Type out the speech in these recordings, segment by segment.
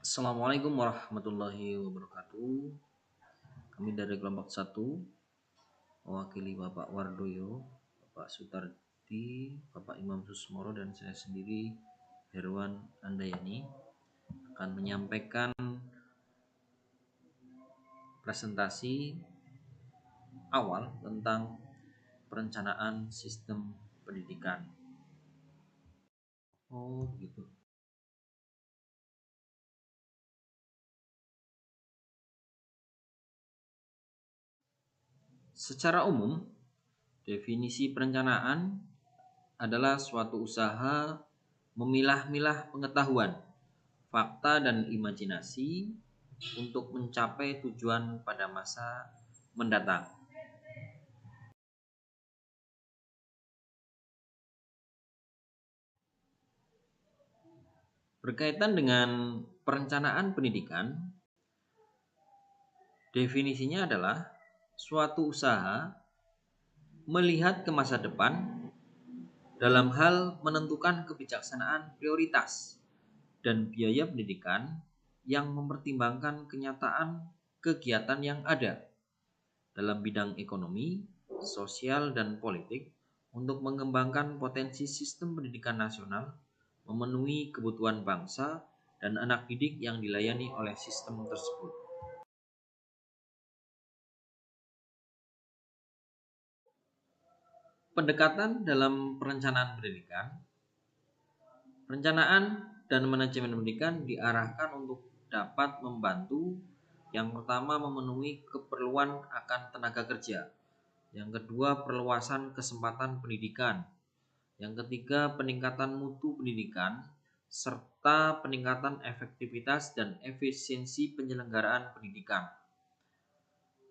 Assalamualaikum warahmatullahi wabarakatuh. Kami dari kelompok 1 mewakili Bapak Wardoyo, Bapak Sutardi, Bapak Imam Susmoro dan saya sendiri Herwan Andayani akan menyampaikan presentasi awal tentang perencanaan sistem pendidikan. Oh, gitu. Secara umum, definisi perencanaan adalah suatu usaha memilah-milah pengetahuan, fakta, dan imajinasi untuk mencapai tujuan pada masa mendatang. Berkaitan dengan perencanaan pendidikan, definisinya adalah suatu usaha melihat ke masa depan dalam hal menentukan kebijaksanaan prioritas dan biaya pendidikan yang mempertimbangkan kenyataan kegiatan yang ada dalam bidang ekonomi, sosial, dan politik untuk mengembangkan potensi sistem pendidikan nasional, memenuhi kebutuhan bangsa dan anak didik yang dilayani oleh sistem tersebut. Pendekatan dalam perencanaan pendidikan. Perencanaan dan manajemen pendidikan diarahkan untuk dapat membantu yang pertama memenuhi keperluan akan tenaga kerja, yang kedua perluasan kesempatan pendidikan, yang ketiga peningkatan mutu pendidikan, serta peningkatan efektivitas dan efisiensi penyelenggaraan pendidikan.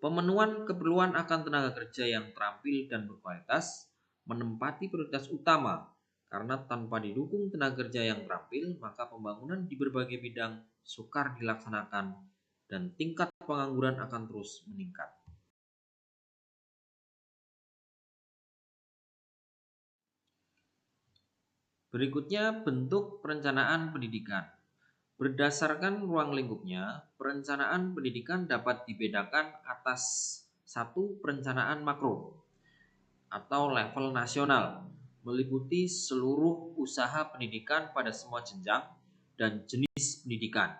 Pemenuhan keperluan akan tenaga kerja yang terampil dan berkualitas menempati prioritas utama karena tanpa didukung tenaga kerja yang terampil, maka pembangunan di berbagai bidang sukar dilaksanakan dan tingkat pengangguran akan terus meningkat. Berikutnya bentuk perencanaan pendidikan. Berdasarkan ruang lingkupnya, perencanaan pendidikan dapat dibedakan atas satu perencanaan makro atau level nasional, meliputi seluruh usaha pendidikan pada semua jenjang dan jenis pendidikan,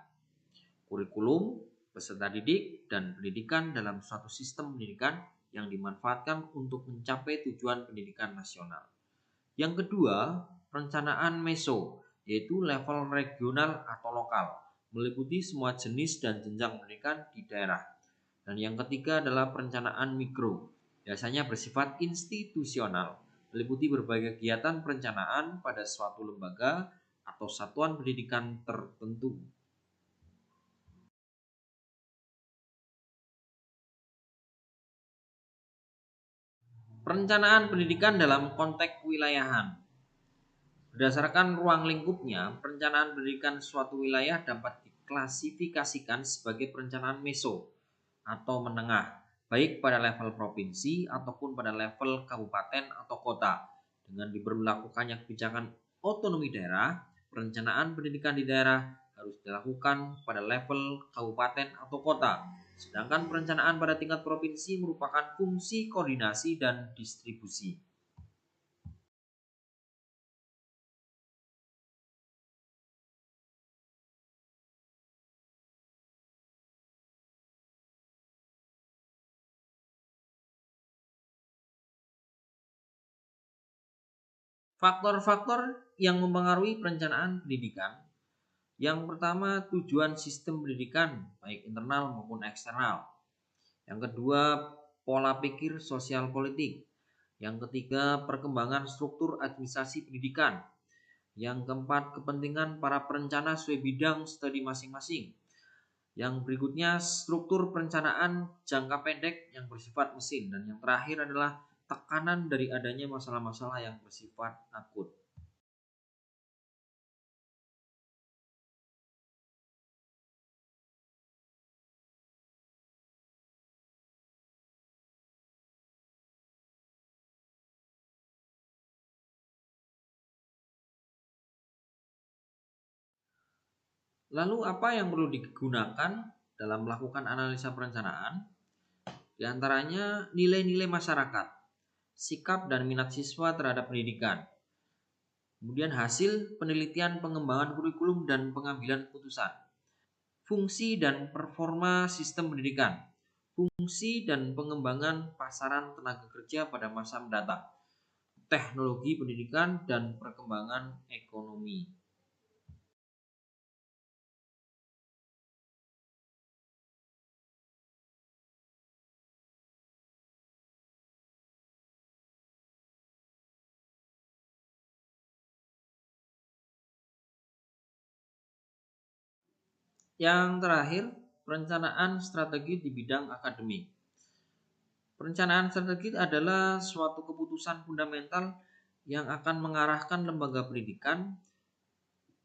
kurikulum, peserta didik, dan pendidikan dalam suatu sistem pendidikan yang dimanfaatkan untuk mencapai tujuan pendidikan nasional. Yang kedua, perencanaan meso, yaitu level regional atau lokal, meliputi semua jenis dan jenjang pendidikan di daerah. Dan yang ketiga adalah perencanaan mikro, biasanya bersifat institusional, meliputi berbagai kegiatan perencanaan pada suatu lembaga atau satuan pendidikan tertentu. Perencanaan pendidikan dalam konteks wilayahan. Berdasarkan ruang lingkupnya, perencanaan pendidikan suatu wilayah dapat diklasifikasikan sebagai perencanaan meso atau menengah, baik pada level provinsi ataupun pada level kabupaten atau kota. Dengan diberlakukannya kebijakan otonomi daerah, perencanaan pendidikan di daerah harus dilakukan pada level kabupaten atau kota. Sedangkan perencanaan pada tingkat provinsi merupakan fungsi koordinasi dan distribusi. Faktor-faktor yang mempengaruhi perencanaan pendidikan. Yang pertama, tujuan sistem pendidikan baik internal maupun eksternal. Yang kedua, pola pikir sosial politik. Yang ketiga, perkembangan struktur administrasi pendidikan. Yang keempat, kepentingan para perencana sesuai bidang studi masing-masing. Yang berikutnya, struktur perencanaan jangka pendek yang bersifat mesin. Dan yang terakhir adalah tekanan dari adanya masalah-masalah yang bersifat akut. Lalu apa yang perlu digunakan dalam melakukan analisa perencanaan? Di antaranya nilai-nilai masyarakat, sikap dan minat siswa terhadap pendidikan. Kemudian hasil penelitian pengembangan kurikulum dan pengambilan keputusan. Fungsi dan performa sistem pendidikan. Fungsi dan pengembangan pasaran tenaga kerja pada masa mendatang. Teknologi pendidikan dan perkembangan ekonomi. Yang terakhir, perencanaan strategi di bidang akademik. Perencanaan strategi adalah suatu keputusan fundamental yang akan mengarahkan lembaga pendidikan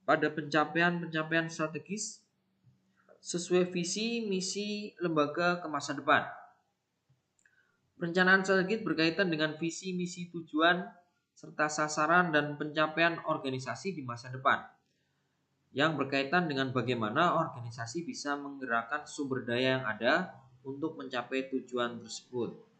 pada pencapaian-pencapaian strategis sesuai visi misi lembaga ke masa depan. Perencanaan strategis berkaitan dengan visi misi tujuan serta sasaran dan pencapaian organisasi di masa depan, yang berkaitan dengan bagaimana organisasi bisa menggerakkan sumber daya yang ada untuk mencapai tujuan tersebut.